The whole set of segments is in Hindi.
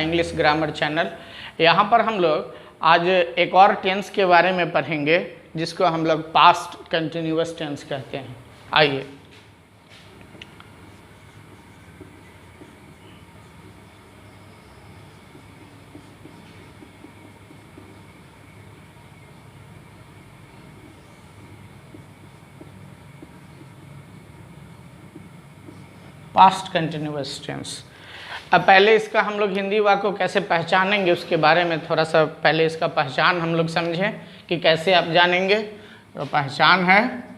English grammar channel. यहाँ पर हम लोग आज एक और टेंस के बारे में पढ़ेंगे जिसको हम लोग पास्ट कंटिन्यूअस टेंस कहते हैं। आइए, पास्ट कंटिन्यूअस टेंस। अब पहले इसका हम लोग हिंदी वाक्य को कैसे पहचानेंगे उसके बारे में थोड़ा सा पहले इसका पहचान हम लोग समझें कि कैसे आप जानेंगे। तो पहचान है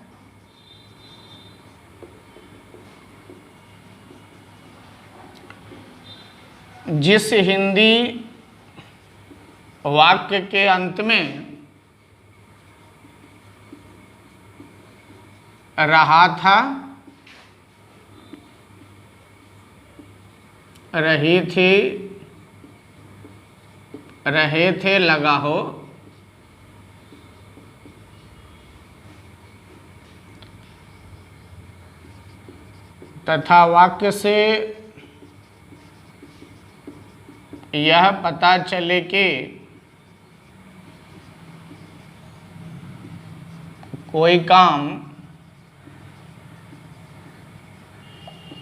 जिस हिंदी वाक्य के अंत में रहा था, रही थी, रहे थे लगा हो, तथा वाक्य से यह पता चले कि कोई काम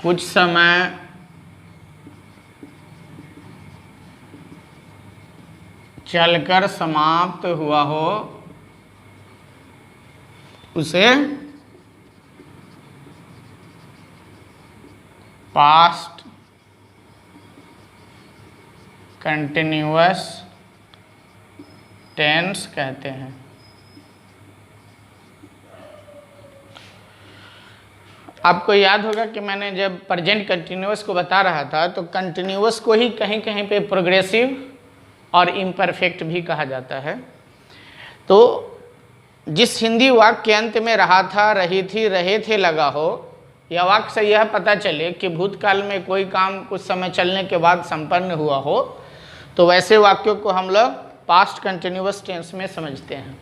कुछ समय चलकर समाप्त हुआ हो, उसे पास्ट कंटिन्यूअस टेंस कहते हैं। आपको याद होगा कि मैंने जब प्रेजेंट कंटिन्यूअस को बता रहा था तो कंटिन्यूअस को ही कहीं कहीं पे प्रोग्रेसिव और इम्परफेक्ट भी कहा जाता है। तो जिस हिंदी वाक्य के अंत में रहा था, रही थी, रहे थे लगा हो, या वाक्य से यह पता चले कि भूतकाल में कोई काम कुछ समय चलने के बाद संपन्न हुआ हो, तो वैसे वाक्यों को हम लोग पास्ट कंटिन्यूअस टेंस में समझते हैं।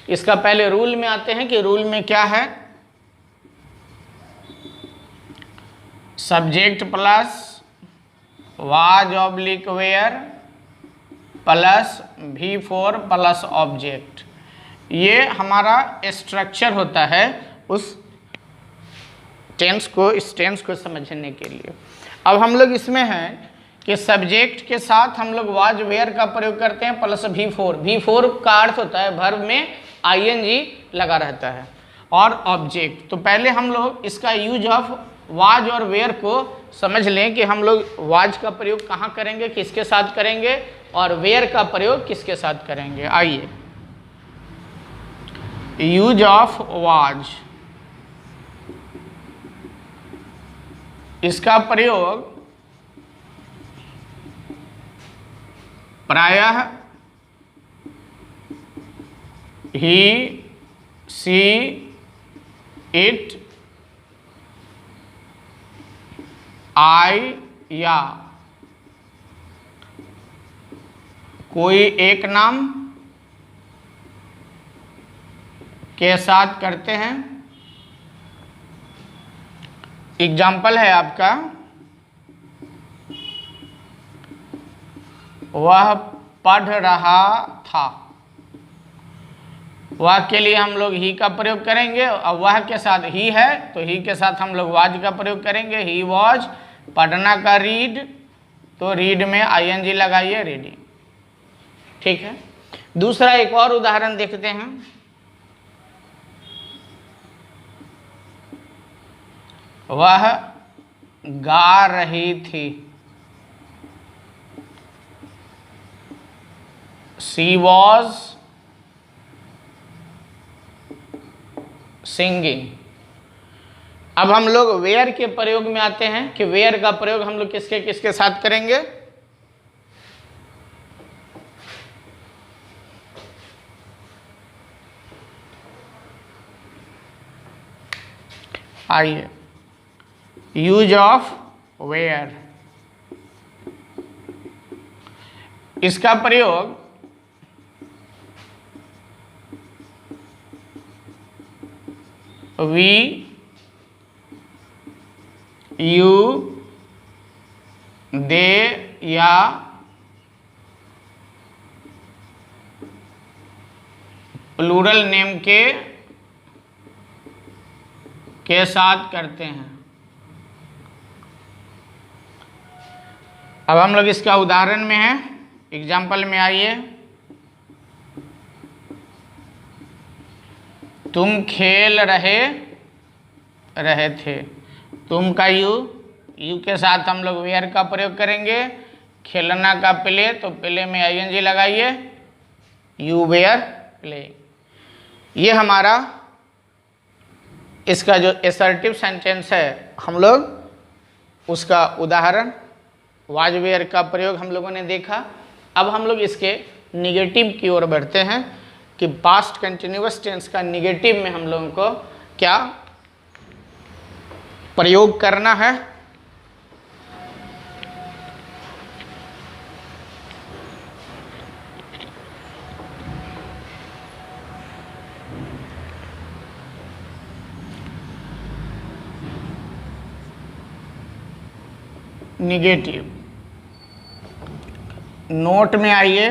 इसका पहले रूल में आते हैं कि रूल में क्या है। Subject plus was oblique were plus V4 plus object, ये हमारा स्ट्रक्चर होता है उस टेंस को, इस टेंस को समझने के लिए। अब हम लोग इसमें हैं कि सब्जेक्ट के साथ हम लोग वाज वेयर का प्रयोग करते हैं प्लस V4। V4 का अर्थ होता है वर्ब में ING लगा रहता है, और ऑब्जेक्ट। तो पहले हम लोग इसका यूज ऑफ वाज और वेयर को समझ लें कि हम लोग वाज का प्रयोग कहाँ करेंगे, किसके साथ करेंगे, और वेयर का प्रयोग किसके साथ करेंगे। आइए, यूज ऑफ वाज, इसका प्रयोग प्रायः ही, सी, इट, आई या कोई एक नाम के साथ करते हैं। एग्जाम्पल है आपका, वह पढ़ रहा था। वह के लिए हम लोग ही का प्रयोग करेंगे, और वह के साथ ही है तो ही के साथ हम लोग वाज का प्रयोग करेंगे। He was. पढ़ना का रीड, तो रीड में ING लगाइए, रीडिंग। ठीक है। दूसरा एक और उदाहरण देखते हैं। वह गा रही थी। She was singing। अब हम लोग वेयर के प्रयोग में आते हैं कि वेयर का प्रयोग हम लोग किसके किसके साथ करेंगे। आइए, यूज ऑफ वेयर, इसका प्रयोग वी, यू, दे या प्लूरल नेम के साथ करते हैं। अब हम लोग इसका उदाहरण में हैं, एग्जाम्पल में आइए। तुम खेल रहे थे। तुम का यू के साथ हम लोग वेयर का प्रयोग करेंगे। खेलना का प्ले, तो प्ले में आईएनजी लगाइए, यू वेयर प्ले। ये हमारा इसका जो एसर्टिव सेंटेंस है, हम लोग उसका उदाहरण वाज वेयर का प्रयोग हम लोगों ने देखा। अब हम लोग इसके निगेटिव की ओर बढ़ते हैं कि पास्ट कंटिन्यूअस टेंस का निगेटिव में हम लोगों को क्या प्रयोग करना है। निगेटिव नोट में आइए।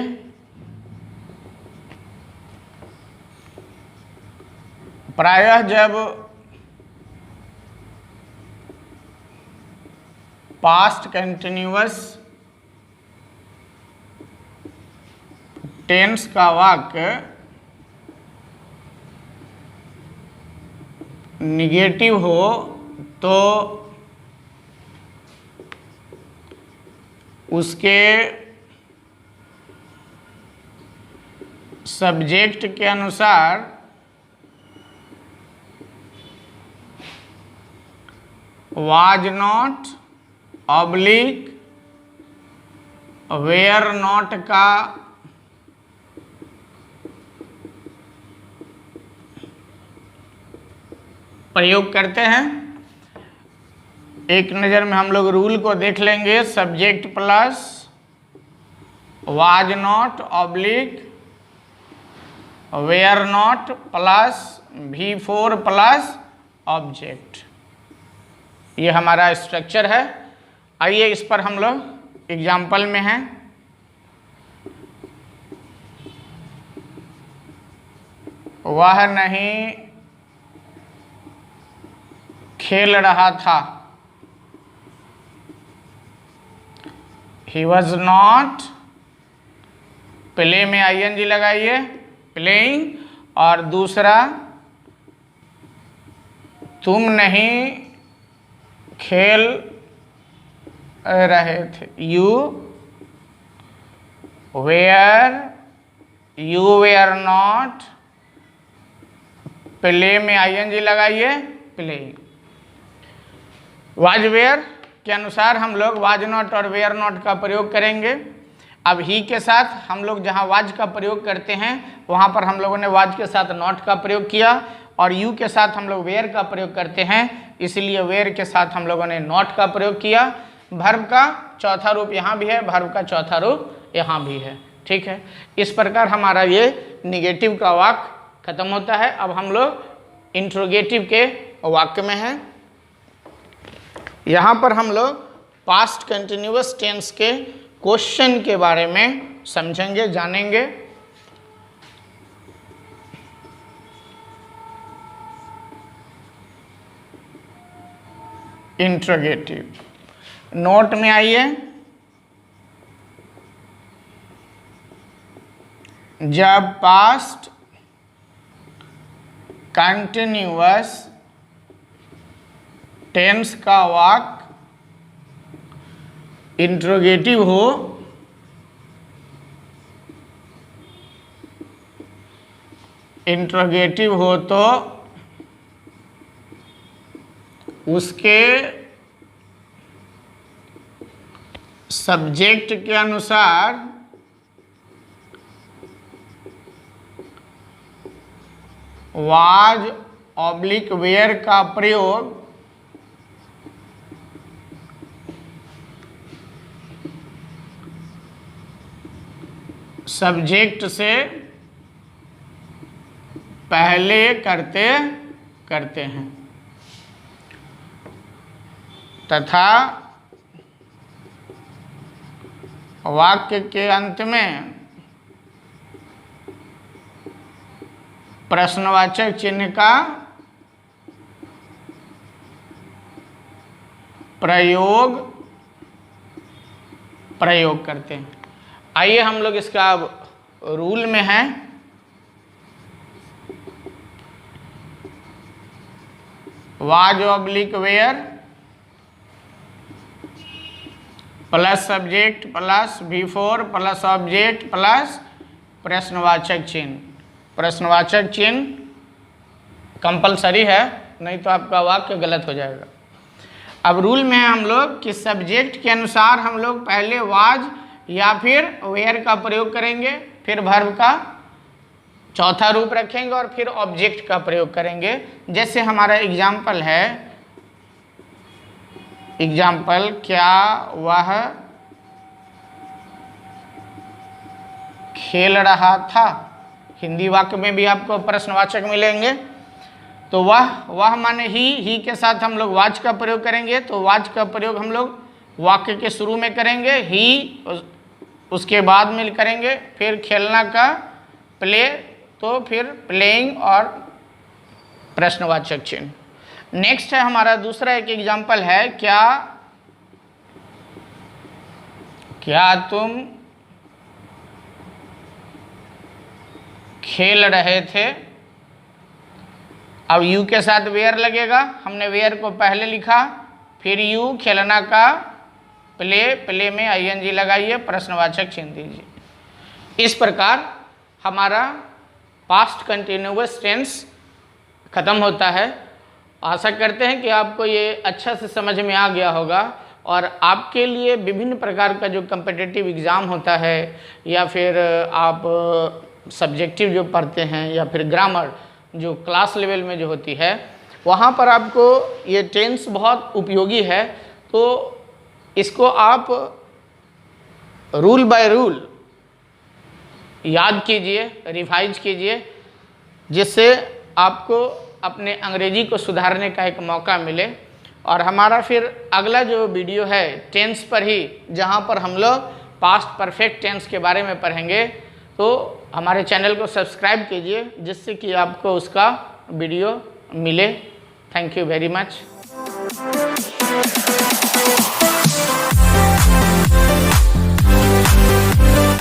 प्रायः जब पास्ट कंटिन्यूअस टेंस का वाक्य निगेटिव हो तो उसके सब्जेक्ट के अनुसार was not oblique were not का प्रयोग करते हैं। एक नज़र में हम लोग रूल को देख लेंगे। Subject plus was not oblique were not plus V4 plus object, ये हमारा स्ट्रक्चर है। आइए इस पर हम लोग एग्जाम्पल में हैं। वह नहीं खेल रहा था। He was not, प्ले में आईएनजी लगाइए, प्लेइंग। और दूसरा, तुम नहीं खेल रहे थे। यू वेयर नॉट, प्ले में आईएनजी लगाइए, प्लेइंग। वाज वेयर के अनुसार हम लोग वाज नॉट और वेयर नॉट का प्रयोग करेंगे। अब ही के साथ हम लोग जहाँ वाज का प्रयोग करते हैं वहाँ पर हम लोगों ने वाज के साथ नॉट का प्रयोग किया, और यू के साथ हम लोग वेयर का प्रयोग करते हैं, इसलिए वेयर के साथ हम लोगों ने नॉट का प्रयोग किया। वर्ब का चौथा रूप यहाँ भी है, वर्ब का चौथा रूप यहाँ भी है। ठीक है, इस प्रकार हमारा ये निगेटिव का वाक्य खत्म होता है। अब हम लोग इंट्रोगेटिव के वाक्य में हैं। यहाँ पर हम लोग पास्ट कंटिन्यूअस टेंस के क्वेश्चन के बारे में समझेंगे, जानेंगे। इंट्रोगेटिव नोट में आइए। जब पास्ट कंटिन्यूअस टेंस का वाक्य इंट्रोगेटिव हो तो उसके सब्जेक्ट के अनुसार वाज ऑब्लिक वेयर का प्रयोग सब्जेक्ट से पहले करते हैं तथा वाक्य के अंत में प्रश्नवाचक चिन्ह का प्रयोग करते हैं। आइए हम लोग इसका अब रूल में है। Was oblique were plus subject plus V4 plus object plus प्रश्नवाचक चिन्ह। प्रश्नवाचक चिन्ह कंपलसरी है, नहीं तो आपका वाक्य गलत हो जाएगा। अब रूल में हम लोग कि सब्जेक्ट के अनुसार हम लोग पहले वाज या फिर वेयर का प्रयोग करेंगे, फिर वर्ब का चौथा रूप रखेंगे और फिर ऑब्जेक्ट का प्रयोग करेंगे। जैसे हमारा एग्जाम्पल है, एग्जाम्पल क्या वह खेल रहा था। हिंदी वाक्य में भी आपको प्रश्नवाचक मिलेंगे। तो वह माने ही के साथ हम लोग वाज का प्रयोग करेंगे। तो वाज का प्रयोग हम लोग वाक्य के शुरू में करेंगे, ही उसके बाद में करेंगे। फिर खेलना का प्ले, तो फिर प्लेइंग और प्रश्नवाचक चिन्ह। नेक्स्ट है हमारा दूसरा एक एग्जाम्पल है, क्या तुम खेल रहे थे। अब यू के साथ वेयर लगेगा, हमने वेयर को पहले लिखा, फिर यू खेलना का प्ले में ING लगाइए, प्रश्नवाचक चिन्ह दीजिए। इस प्रकार हमारा पास्ट कंटिन्यूअस टेंस खत्म होता है। आशा करते हैं कि आपको ये अच्छा से समझ में आ गया होगा और आपके लिए विभिन्न प्रकार का जो कम्पिटिटिव एग्ज़ाम होता है या फिर आप सब्जेक्टिव जो पढ़ते हैं या फिर ग्रामर जो क्लास लेवल में जो होती है, वहाँ पर आपको ये टेंस बहुत उपयोगी है। तो इसको आप रूल बाय रूल याद कीजिए, रिवाइज कीजिए, जिससे आपको अपने अंग्रेजी को सुधारने का एक मौका मिले। और हमारा फिर अगला जो वीडियो है टेंस पर ही, जहाँ पर हम लोग पास्ट परफेक्ट टेंस के बारे में पढ़ेंगे। तो हमारे चैनल को सब्सक्राइब कीजिए, जिससे कि आपको उसका वीडियो मिले। Thank you very much.